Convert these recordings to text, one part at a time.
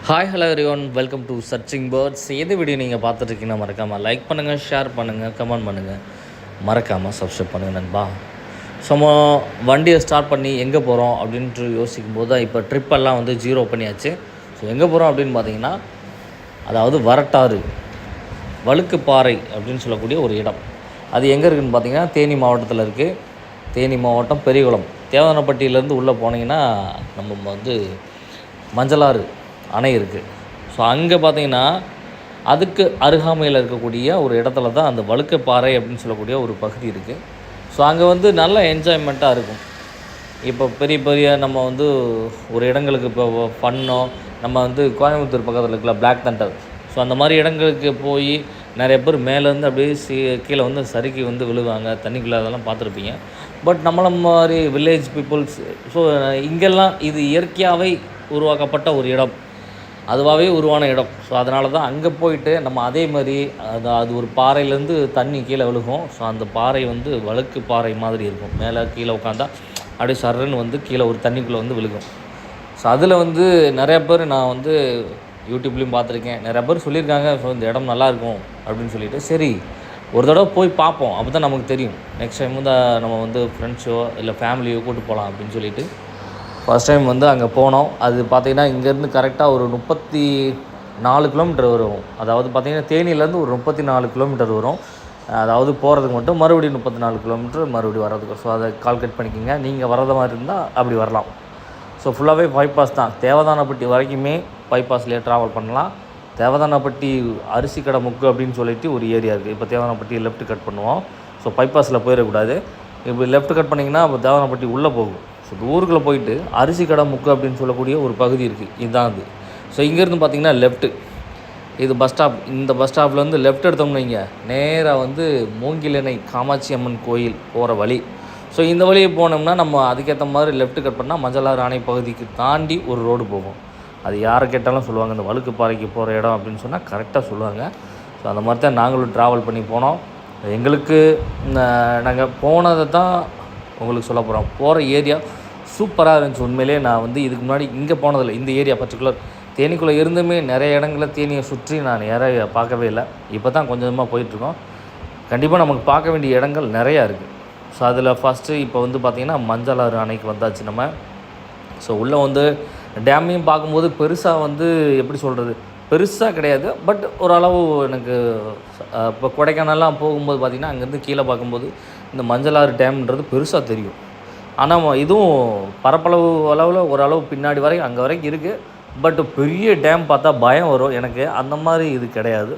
Hi hello everyone, welcome to searching birds. எது video நீங்கள் பார்த்துட்ருக்கீங்கன்னா மறக்காமல் லைக் பண்ணுங்கள், ஷேர் பண்ணுங்கள், கமெண்ட் பண்ணுங்கள், மறக்காமல் சப்ஸ்கிரைப் பண்ணுங்கள் நண்பா. ஸோ வண்டியை ஸ்டார்ட் பண்ணி எங்கே போகிறோம் அப்படின்ட்டு யோசிக்கும் போது தான் இப்போ ட்ரிப்பெல்லாம் வந்து ஜீரோ பண்ணியாச்சு. ஸோ எங்கே போகிறோம் அப்படின்னு பார்த்தீங்கன்னா, அதாவது வரட்டாறு வழுக்குப்பாறை அப்படின்னு சொல்லக்கூடிய ஒரு இடம். அது எங்கே இருக்குதுன்னு பார்த்தீங்கன்னா தேனி மாவட்டத்தில் இருக்குது. தேனி மாவட்டம் பெரியகுளம் தேவதானப்பட்டியிலேருந்து உள்ளே போனீங்கன்னா நம்ம வந்து மஞ்சளாறு அணை இருக்குது. ஸோ அங்கே பார்த்தீங்கன்னா அதுக்கு அருகாமையில் இருக்கக்கூடிய ஒரு இடத்துல தான் அந்த வழுக்குப்பாறை அப்படின்னு சொல்லக்கூடிய ஒரு பகுதி இருக்குது. ஸோ அங்கே வந்து நல்ல என்ஜாய்மெண்ட்டாக இருக்கும். இப்போ பெரிய பெரிய நம்ம வந்து ஒரு இடங்களுக்கு இப்போ ஃபன்னோ நம்ம வந்து கோயம்புத்தூர் பக்கத்தில் இருக்கல பிளாக் தண்டர், ஸோ அந்த மாதிரி இடங்களுக்கு போய் நிறைய பேர் மேலேருந்து அப்படியே கீழே வந்து சறுக்கி வந்து விழுவாங்க தண்ணிக்குள்ளே, அதெல்லாம் பார்த்துருப்பீங்க. பட் நம்மள மாதிரி வில்லேஜ் பீப்புள்ஸ், ஸோ இங்கெல்லாம் இது இயற்கையாகவே உருவாக்கப்பட்ட ஒரு இடம், அதுவாகவே உருவான இடம். ஸோ அதனால தான் அங்கே போயிட்டு நம்ம அதே மாதிரி அது ஒரு பாறையிலேருந்து தண்ணி கீழே விழுகும். ஸோ அந்த பாறை வந்து வழுக்கு பாறை மாதிரி இருக்கும். மேலே கீழே உட்காந்தா அப்படியே சர்றன்னு வந்து கீழே ஒரு தண்ணிக்குள்ளே வந்து விழுகும். ஸோ அதில் வந்து நிறையா பேர் நான் வந்து யூடியூப்லேயும் பார்த்துருக்கேன், நிறையா பேர் சொல்லியிருக்காங்க ஸோ இந்த இடம் நல்லாயிருக்கும் அப்படின்னு சொல்லிட்டு. சரி ஒரு தடவை போய் பார்ப்போம், அப்போ தான் நமக்கு தெரியும். நெக்ஸ்ட் டைம் வந்து நம்ம வந்து ஃப்ரெண்ட்ஸோ இல்லை ஃபேமிலியோ கூப்பிட்டு போகலாம் அப்படின்னு சொல்லிட்டு ஃபஸ்ட் டைம் வந்து அங்கே போனோம். அது பார்த்திங்கன்னா இங்கேருந்து கரெக்டாக ஒரு 34 கிலோமீட்டர் வரும். அதாவது பார்த்திங்கன்னா தேனியிலேருந்து ஒரு 34 கிலோமீட்டர் வரும். அதாவது போகிறதுக்கு மட்டும் மறுபடியும் 34 கிலோமீட்டர் மறுபடியும் வர்றதுக்கு. ஸோ அதை கால்குலேட் பண்ணிக்கோங்க. நீங்கள் வர்றத மாதிரி இருந்தால் அப்படி வரலாம். ஸோ ஃபுல்லாகவே பைபாஸ் தான். தேவதானப்பட்டி வரைக்குமே பைபாஸ்லேயே ட்ராவல் பண்ணலாம். தேவதானப்பட்டி அரிசி கடை முக்கு அப்படின்னு சொல்லிட்டு ஒரு ஏரியா இருக்குது. இப்போ தேவதானப்பட்டி லெஃப்ட் கட் பண்ணுவோம். ஸோ பைபாஸில் போயிடக்கூடாது. இப்போ லெஃப்ட் கட் பண்ணிங்கன்னா இப்போ தேவதானப்பட்டி உள்ளே போகும். ஸோ ஊருக்குள்ளே போயிட்டு அரிசி கடை முக்கு அப்படின்னு சொல்லக்கூடிய ஒரு பகுதி இருக்குது, இதுதான் அது. ஸோ இங்கேருந்து பார்த்திங்கன்னா லெஃப்ட்டு, இது பஸ் ஸ்டாப். இந்த பஸ் ஸ்டாப்லேருந்து லெஃப்ட் எடுத்தோம்னு வைங்க, நேராக வந்து மூங்கிலணை காமாட்சி அம்மன் கோயில் போகிற வழி. ஸோ இந்த வழியை போனோம்னா நம்ம அதுக்கேற்ற மாதிரி லெஃப்ட் கட் பண்ணால் மஞ்சளாறு அணை பகுதிக்கு தாண்டி ஒரு ரோடு போகும். அது யாரை கேட்டாலும் சொல்லுவாங்க, இந்த வழுக்குப்பாறைக்கு போகிற இடம் அப்படின்னு சொன்னால் கரெக்டாக சொல்லுவாங்க. ஸோ அந்த மாதிரி தான் நாங்களும் ட்ராவல் பண்ணி போனோம். எங்களுக்கு நாங்கள் போனதை தான் உங்களுக்கு சொல்ல போகிறோம். போகிற ஏரியா சூப்பராக இருந்துச்சு. உண்மையிலே நான் வந்து இதுக்கு முன்னாடி இங்கே போனதில்லை. இந்த ஏரியா பர்டிகுலர் தேனிக்குள்ளே இருந்துமே நிறைய இடங்களில் தேனியை சுற்றி நான் நிறைய பார்க்கவே இல்லை. இப்போ தான் கொஞ்சம் கொஞ்சமாக போயிட்டுருக்கோம். கண்டிப்பாக நமக்கு பார்க்க வேண்டிய இடங்கள் நிறையா இருக்குது. ஸோ அதில் ஃபஸ்ட்டு இப்போ வந்து பார்த்திங்கன்னா மஞ்சளாறு அணைக்கு வந்தாச்சு நம்ம. ஸோ உள்ளே வந்து டேமையும் பார்க்கும்போது பெருசாக வந்து எப்படி சொல்கிறது, பெருசாக கிடையாது. பட் ஓரளவு எனக்கு இப்போ கொடைக்கானல்லாம் போகும்போது பார்த்திங்கன்னா அங்கேருந்து கீழே பார்க்கும்போது இந்த மஞ்சளாறு டேம்ன்றது பெருசாக தெரியும். ஆனால் இதுவும் பரப்பளவு அளவில் ஓரளவு பின்னாடி வரைக்கும் அங்கே வரைக்கும் இருக்குது. பட் பெரிய டேம் பார்த்தா பயம் வரும் எனக்கு. அந்த மாதிரி இது கிடையாது.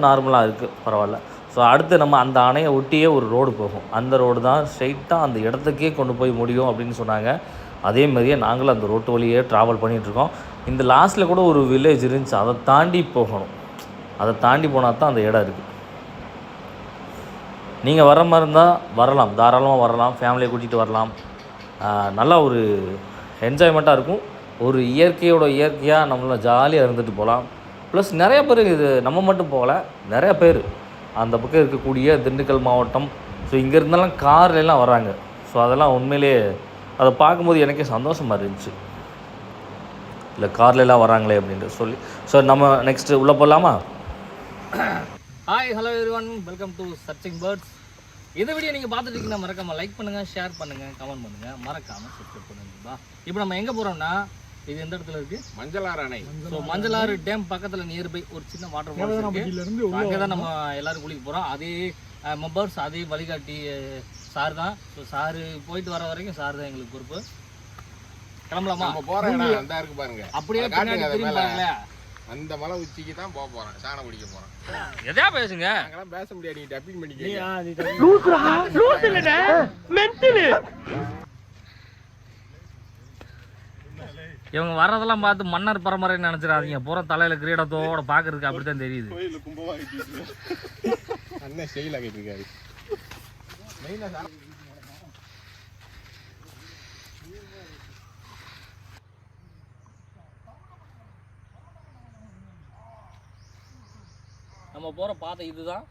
நார்மலாக இருக்குது, பரவாயில்ல. ஸோ அடுத்து நம்ம அந்த அணையை ஒட்டியே ஒரு ரோடு போகும். அந்த ரோடு தான் ஸ்ட்ரைட்டாக அந்த இடத்துக்கே கொண்டு போய் முடியும் அப்படின்னு சொன்னாங்க. அதே மாதிரியே நாங்களும் அந்த ரோட்டு வழியே ட்ராவல் பண்ணிகிட்ருக்கோம். இந்த லாஸ்ட்டில் கூட ஒரு வில்லேஜ் இருந்துச்சு, அதை தாண்டி போகணும். அதை தாண்டி போனால் தான் அந்த இடம் இருக்குது. நீங்கள் வர மாதிரி இருந்தால் வரலாம், தாராளமாக வரலாம், ஃபேமிலியை கூட்டிகிட்டு வரலாம். நல்லா ஒரு என்ஜாய்மெண்ட்டாக இருக்கும். ஒரு இயற்கையாக நம்மள ஜாலியாக இருந்துட்டு போகலாம். ப்ளஸ் நிறைய பேர், இது நம்ம மட்டும் போகல, நிறையா பேர் அந்த பக்கம் இருக்கக்கூடிய திண்டுக்கல் மாவட்டம், ஸோ இங்கே இருந்தாலும் கார்லாம் வராங்க. ஸோ அதெல்லாம் உண்மையிலே அதை பார்க்கும்போது எனக்கே சந்தோஷமாக இருந்துச்சு. இல்லை கார்லாம் வராங்களே அப்படின்ட்டு சொல்லி. ஸோ நம்ம நெக்ஸ்ட்டு உள்ளே போகலாமா? Hi hello everyone, welcome to searching birds. இந்த வீடியோ நீங்கள் பார்த்துட்டு இருக்கீங்கன்னா மறக்காமல் லைக் பண்ணுங்கள், ஷேர் பண்ணுங்கள், கமெண்ட் பண்ணுங்கள், மறக்காமல் சப்ஸ்கிரைப் பண்ணுங்கப்பா. இப்போ நம்ம எங்கே போகிறோம்னா, இது எந்த இடத்துல இருக்குது? மஞ்சளாறு அணை. ஸோ மஞ்சளாறு டேம் பக்கத்தில் நியர்பை ஒரு சின்ன வாட்டர் ஃபால்ஸ் இருக்குது. அங்கே தான் நம்ம எல்லோரும் குளிக்க போகிறோம். அதே மெம்பர்ஸ், அதே வழிகாட்டி சார் தான். ஸோ சார் போயிட்டு வர வரைக்கும் சார் தான் எங்களுக்கு பொறுப்பு. கிளம்பலாமா? பாருங்க அப்படியே பாருங்களேன். அந்த மலை உச்சிக்கு தான் போக போறேன், சாணம் குடிக்க போறேன். எதையா பேசுங்க, அங்கெல்லாம் பேச முடியாது. நீ டப்பிங் பண்ணிக்க. இவங்க வர்றதெல்லாம் பார்த்து மன்னர் பரம்பரைன்னு நினைச்சிடாதீங்க. பூரா தலையில கிரீடத்தோட பாக்குறதுக்கு அப்படித்தான் தெரியுது. அண்ணன் ஸ்டைல் ஆகிட்டு இருக்காரு. நம்ம போகிற பாதை இதுதான்.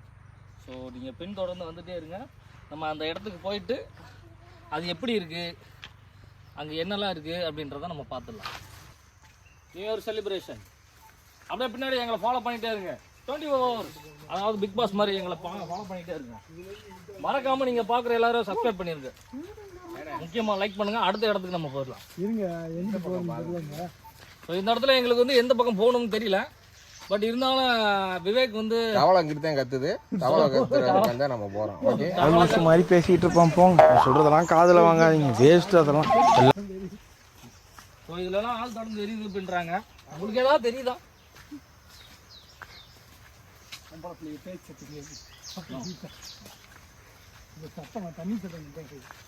ஸோ நீங்கள் பின்தொடர்ந்து வந்துகிட்டே இருங்க. நம்ம அந்த இடத்துக்கு போயிட்டு அது எப்படி இருக்குது, அங்கே என்னெல்லாம் இருக்குது அப்படின்றத நம்ம பார்த்துடலாம். நியூ இயர் செலிப்ரேஷன் அப்படியே பின்னாடி எங்களை ஃபாலோ பண்ணிட்டே இருங்க 24 hours. அதாவது பிக் பாஸ் மாதிரி எங்களை ஃபாலோ பண்ணிட்டே இருங்க. மறக்காம நீங்க பாக்குற எல்லாரும் சப்ஸ்கிரைப் பண்ணிருங்க. முக்கியமா லைக் பண்ணுங்க. அடுத்த இடத்துக்கு நம்ம போயிடலாம். இருங்க எங்க போறோம். ஸோ இந்த இடத்துல எங்களுக்கு வந்து எந்த பக்கம் போகணும்னு தெரியல. பட் இருந்தாலும் விவேக் வந்து தவளை அங்கிட்டு தான் கத்துது. தவளை கத்துறதுக்கு நம்ம போறோம். ஓகே ஆல்மோஸ்ட் மாதிரி பேசிட்டு இருப்போம். போங்க சொல்றதெல்லாம் காதுல வாங்காதீங்க, வேஸ்ட் அதெல்லாம். ஸோ இதுலலாம் ஆள் தொடர்ந்து தெரியுது பின்றாங்க. உங்களுக்கு ஏதாவது தெரியுதா?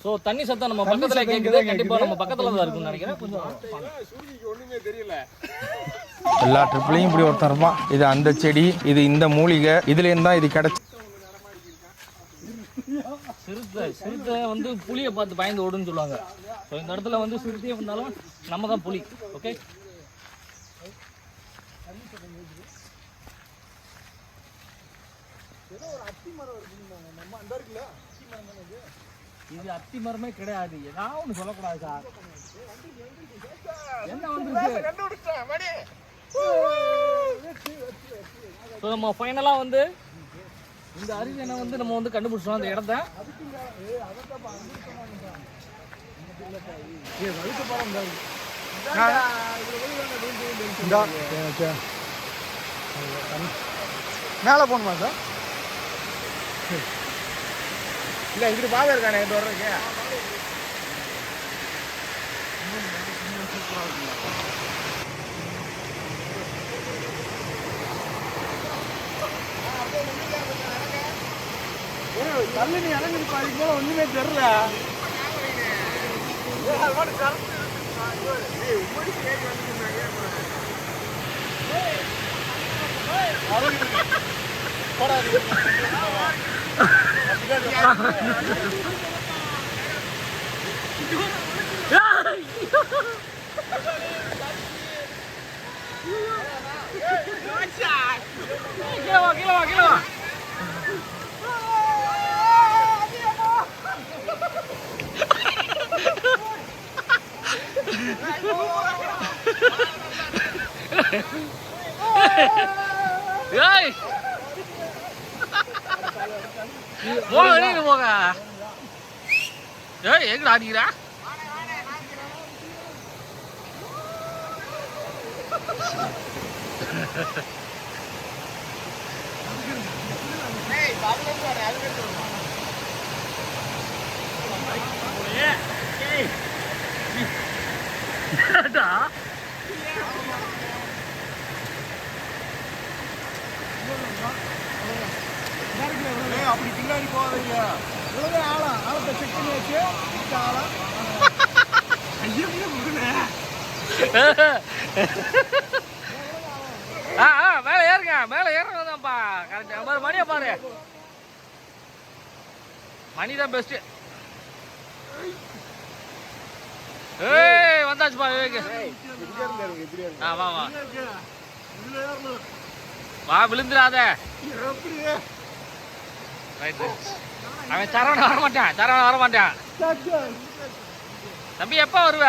ஸோ தண்ணி சத்தம் நம்ம பக்கத்துல கேட்குது. கண்டிப்பா நம்ம பக்கத்துல தான் இருக்குன்னு நினைக்கிறேன். கொஞ்சம் ஒண்ணுமே தெரியல. எல்லா ட்ரிப்லையும் இப்படி ஒருத்தன் இருப்பான். இது அந்த செடி, இது இந்த மூலிகை, இதுல இருந்தா இது கிடைச்சு. சிறுத்தை வந்து புளியை பார்த்து பயந்து ஓடுன்னு சொல்லுவாங்க. ஸோ இந்த இடத்துல வந்து சிறுத்தையே வந்தாலும் நம்ம தான் புலி. ஓகே இது அத்தி மரமே கிடையாது. ஏதாவது ஒன்று சொல்லக்கூடாது சார். என்ன வந்து நம்ம ஃபைனலாக வந்து இந்த அருவியனை வந்து நம்ம வந்து கண்டுபிடிச்சோம் அந்த இடத்த. மேலே போகணுமா சார்? இல்ல இங்கிட்டு பாதை இருக்கானே இந்த வர்றதுக்கு. தள்ளி நீ இறங்கி பாதிக்கு போல ஒண்ணுமே தெரியல. போக எங்க ஆடிக்கிறா? அப்படி பின்னாடி போவாதீங்க. ஆழத்தை செக் பண்ணி வச்சு மேல ஏறுங்க. மேல ஏறதான்ப்பா கரெக்டா. மணியை பாரு. மணி தான் பெஸ்ட். ஏய் வந்தாச்சுப்பா விவேக். வா வா வா விழுந்துடாத. அவன் சரவணன் வரமாட்டான். சரவணன் வரமாட்டான். தம்பி எப்ப வருவ?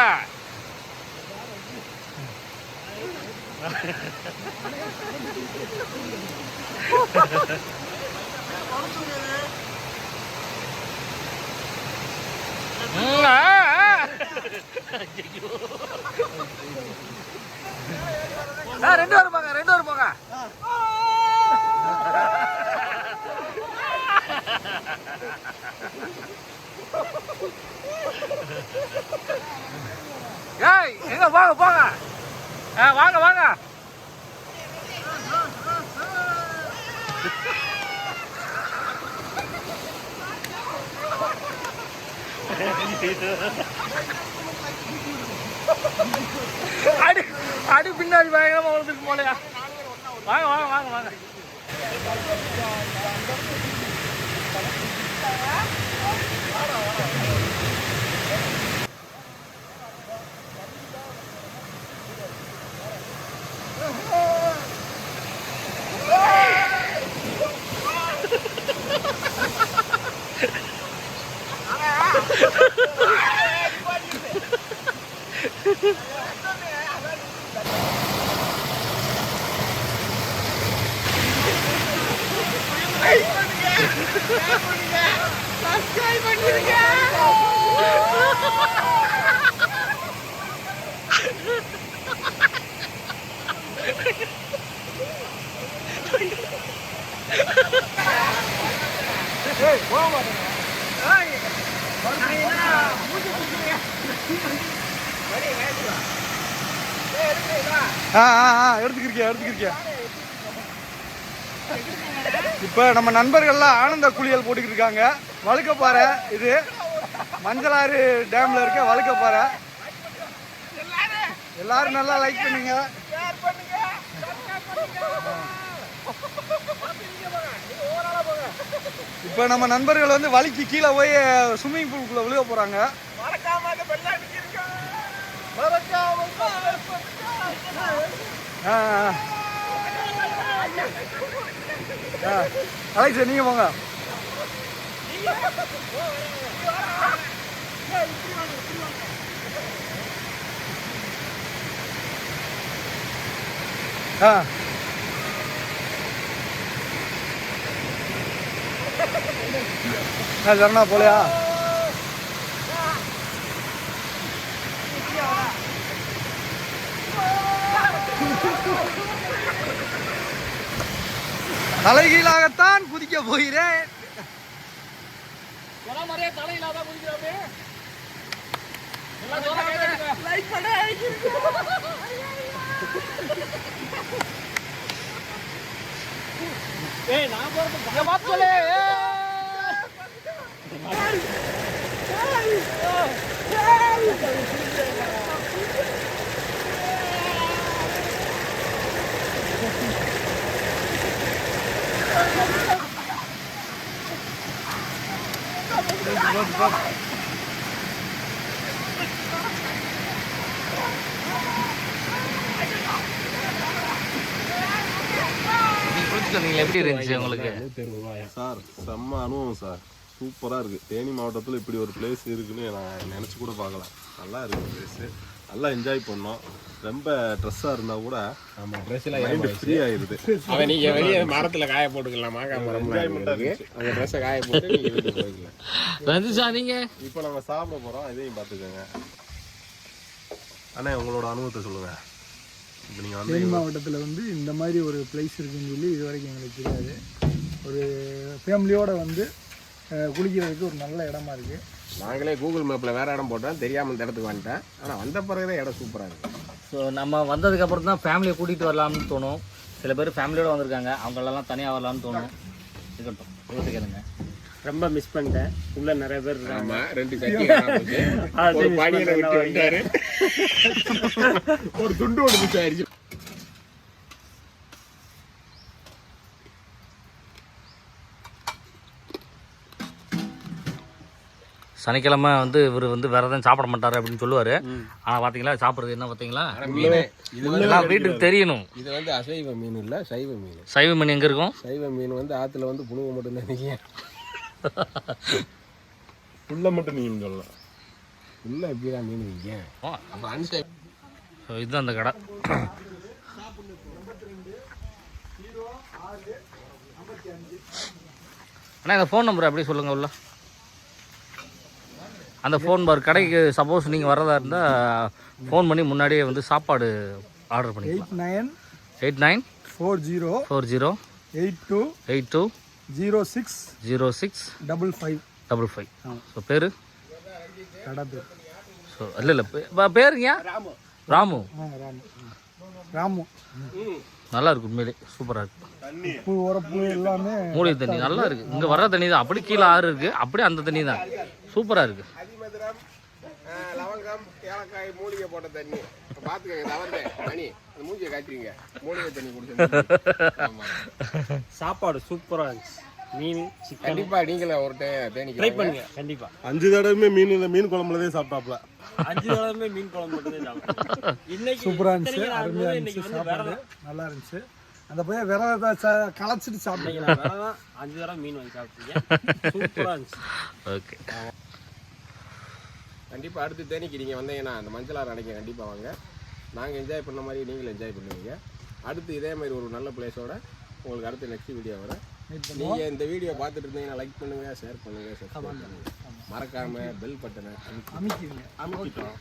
ரெண்டு பேரும் போங்க. ரெண்டு பேரும் போங்க. ஏய் எங்க போங்க போங்க. வாங்க வாங்க. அடி அடி பின்னாடி பயங்கரமா வளர்ந்துருக்கு போலையா. வாங்க வாங்க வாங்க வாங்க. எடுத்துக்கிறியா இப்போ நம்ம நண்பர்கள்லாம் ஆனந்த குளியல் போட்டுக்கிட்டு இருக்காங்க. வழுக்கப்பாறை இது மஞ்சளாறு டேம்ல இருக்க வழுக்கப்பாறை. எல்லாரும் நல்லா லைக் பண்ணுங்க. இப்போ நம்ம நண்பர்கள் வந்து வலிக்கு கீழே போய் ஸ்விம்மிங் பூலுக்குள்ள விழுக போறாங்க. அலைக்ஸ் நீங்க போங்க. சரணா போலையா? தலைகீழாகத்தான் குதிக்க போகிறேன். எப்படி இருந்துச்சு உங்களுக்கு சார்? செம்ம அனுபவம் சார், சூப்பராக இருக்குது. தேனி மாவட்டத்தில் இப்படி ஒரு பிளேஸ் இருக்குன்னு நான் நினச்சி கூட பார்க்கலாம். நல்லா இருக்குது பிளேஸு, நல்லா என்ஜாய் பண்ணோம். ரொம்ப ட்ரெஸ்ஸாக இருந்தால் கூட நம்ம ட்ரெஸ்ஸில் மைண்டு ஃப்ரீ ஆயிடுது. அவன் நீங்கள் வெளியே மரத்தில் காய போட்டுக்கலாம், மாங்காய் மரம் இருக்கு, அந்த ட்ரெஸ்ஸை காய போட்டு நீங்கள் வீட்டுக்கு போய்க்கலாம். ரஞ்சிஷா நீங்கள் இப்போ நம்ம சாப்பிட போகிறோம், இதையும் பார்த்துக்கோங்க. அண்ணா உங்களோட அனுபவத்தை சொல்லுங்கள். இப்போ நீங்கள் வந்து தேனி மாவட்டத்தில் வந்து இந்த மாதிரி ஒரு பிளேஸ் இருக்குன்னு சொல்லி இது வரைக்கும் எங்களுக்கு தெரியாது. ஒரு ஃபேமிலியோடு வந்து குளிக்கிறதுக்கு ஒரு நல்ல இடமா இருக்குது. நாங்களே கூகுள் மேப்பில் வேறு இடம் போட்டோம், தெரியாமல் இந்த இடத்துக்கு வந்துட்டேன். ஆனால் வந்த பிறகு தான் இடம் சூப்பராக இருக்குது. ஸோ நம்ம வந்ததுக்கப்புறம் தான் ஃபேமிலியை கூட்டிகிட்டு வரலாம்னு தோணும். சில பேர் ஃபேமிலியோடு வந்திருக்காங்க, அவங்களெல்லாம் தனியாக வரலாம்னு தோணும். இருக்கட்டும், இருபத்து கேளுங்க. ரொம்ப மிஸ் பண்ணிட்டேன். உள்ள நிறைய பேர் இருக்காங்க. 2 சட்டி ஒரு பாடியை விட்டு வந்தாரு, ஒரு துண்டு ஒன்று மிஸ் ஆயிடுச்சு. சனிக்கிழமை வந்து இவர் வந்து வேற எதுவும் சாப்பிட மாட்டாரு அப்படின்னு சொல்லுவாரு. ஆனா பாத்தீங்களா சாப்பிடுறது என்ன பாத்தீங்களா, இதெல்லாம் வீட்டுக்கு தெரியணும். இது வந்து அசைவ மீன் இல்ல, சைவ மீன். சைவ மீன் எங்க இருக்கும்? சைவ மீன் வந்து ஆத்துல வந்து புழுவ மட்டும் தான் புள்ள மட்டும் மீன் சொல்லலாம். உள்ள எப்படிதான் மீன் வைக்க. இதுதான் அந்த கடை. அண்ணா இந்த ஃபோன் நம்பர் அப்படியே சொல்லுங்க. உள்ள அந்த ஃபோன் பார் கடைக்கு சப்போஸ் நீங்கள் வர்றதா இருந்தால் ஃபோன் பண்ணி முன்னாடியே வந்து சாப்பாடு ஆர்டர் பண்ணி. 89 40 82 06 55. ஸோ பேர் ஸோ இல்லை பேருங்க ராமு. நல்லா இருக்கு, உண்மையிலே சூப்பராக இருக்கு. மூலிகை தண்ணி நல்லா இருக்கு. இங்கே வர்ற தண்ணி தான், அப்படி கீழே ஆறு இருக்கு, அப்படியே அந்த தண்ணி தான் சூப்பராக இருக்கு. லவங்கம், ஏலக்காய், மூலிகை போட்ட தண்ணி பார்த்துக்கங்க. தண்ணி அந்த மூஞ்சியை காய்ச்சிங்க, மூலிகை தண்ணி குடிச்சு. சாப்பாடு சூப்பராக இருந்துச்சு. மீன் சிக்கன் கண்டிப்பா நீங்களே ஒரு தேனி ட்ரை பண்ணுங்க. கண்டிப்பா 5 தடவைமே மீன் குழம்புலதான் சாப்பிட்டாப்ல. 5 தடவை மீன் குழம்பு மட்டும் தான். இன்னைக்கு சூப்பராக இருந்துச்சு, அருமையாக இருந்துச்சு, சாப்பாடு நல்லா இருந்துச்சு. அந்த பையன் விரதத்தை களைச்சிட்டு சாப்பிட்டீங்க. 5 தடவை மீன் வாங்கி சாப்பிட்டீங்க, சூப்பராக இருந்துச்சு. ஓகே, கண்டிப்பா அடுத்து தேனிக்கு நீங்கள் வந்தீங்கன்னா அந்த மஞ்சளாறு அன்னைக்கு கண்டிப்பாக வாங்க. நாங்கள் என்ஜாய் பண்ண மாதிரி நீங்களும் என்ஜாய் பண்ணுவீங்க. அடுத்து இதே மாதிரி ஒரு நல்ல பிளேஸோட உங்களுக்கு அடுத்து நெக்ஸ்ட் வீடியோ வர. நீங்கள் இந்த வீடியோ பார்த்துட்டு இருந்தீங்கன்னா லைக் பண்ணுங்கள், ஷேர் பண்ணுங்கள், சப்ஸ்கிரைப் பண்ணுங்கள். மறக்காமல் பெல் பட்டனை அமைக்கிட்டோம்.